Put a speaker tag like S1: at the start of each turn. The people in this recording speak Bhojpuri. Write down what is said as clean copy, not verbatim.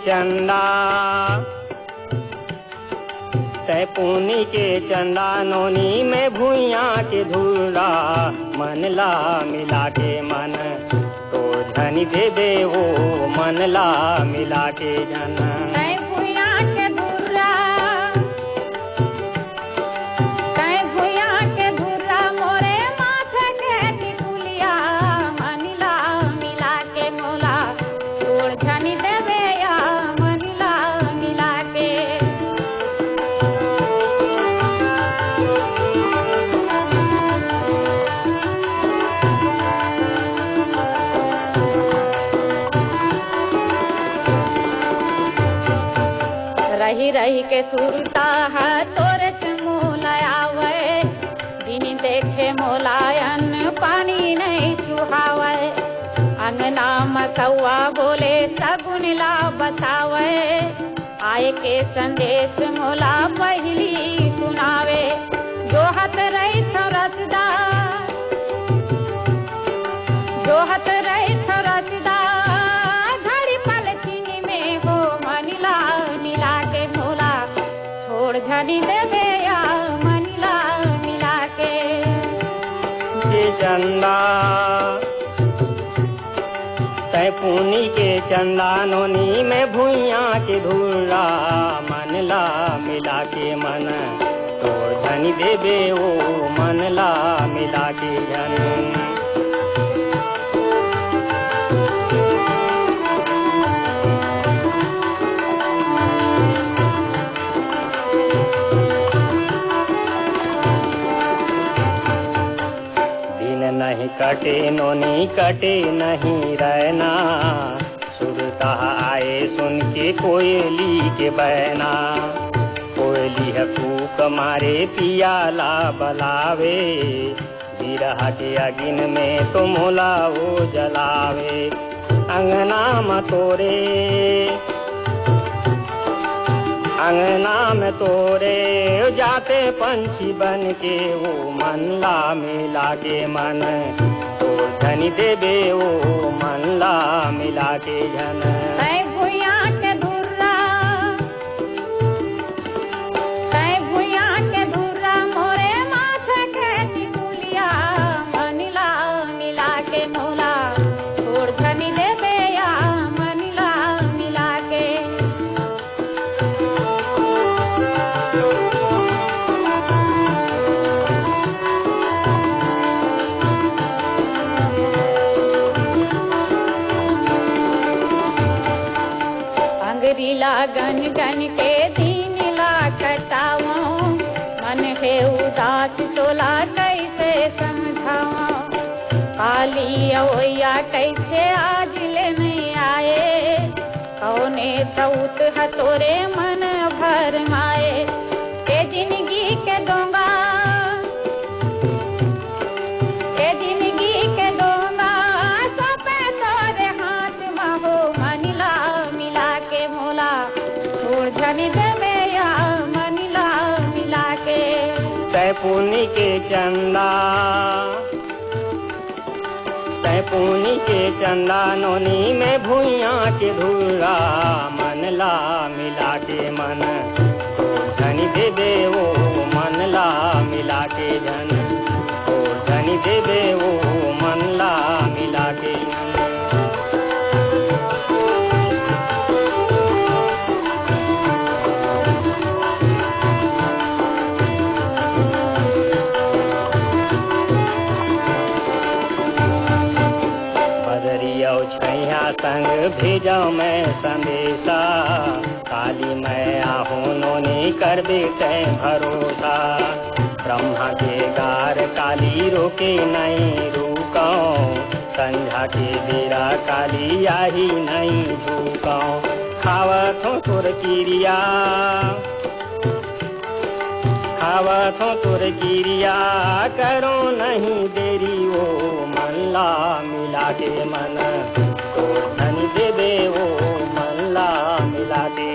S1: चंदा तय पूनी के चंदा नोनी में भूइया के धूला मन ला मिला के मन तो धन दे दे वो मन ला मिला के जन
S2: रही रही के सुरता है तोरे से मोलायावे दिन देखे मोलायन पानी नहीं सुहावे अंगना मकौआ बोले सगुन ला बतावे आए के संदेश मोला पहली सुनावे जो हत रही थरसदा जो हत रही थरसदा झनी देवे या मनला मिला के
S1: चंदा तय पूनी के चंदा नोनी में भूइया के धूला मन ला मिला के मन तो धनी देवे वो मन ला मिला के जन नहीं कटे नोनी कटे नहीं रहना सुरता आए सुन के कोयली के बहना कोयली है फूक मारे पियाला बलावे बिरहा के अगिन में तो मोला वो जलावे अंगना में तोरे जाते पंछी बन के वो मन ला मिला के मन तो धनी देवे वो मन ला मिला के जन
S2: भूया के धुर्रा मोरे माथे के टिकुलिया मन ला मिला के मोला तोड़ धनी देवे या मन ला मिला के गन गन के दिन ला कटावो मन है उदास तोला कैसे समझाओ काली अवैया कैसे आज ले नहीं आए कौने सऊत हतोरे मन भर माए के जिंदगी के डोंगा सोपे तोरे हाथ माहो मनिला मिला के मोला झनी देवे या मनिला मिला के
S1: तय पूनी के चंदा नोनी में भूइया के धूला मन ला मिला के मन तो धनी देवे वो मन ला मिला के जन तो धनी देवे वो मन ला मिला के छैया संग भेजो मैं संदेशा काली मैं आहू नोनी कर देते भरोसा ब्रह्मा के गार काली रोके नहीं रुको संझा के बेरा काली आही नहीं झुको खावत हो तोर चिड़िया करो नहीं देरी वो मन ला मिला के मन तो धन देवे वो मन ला मिला के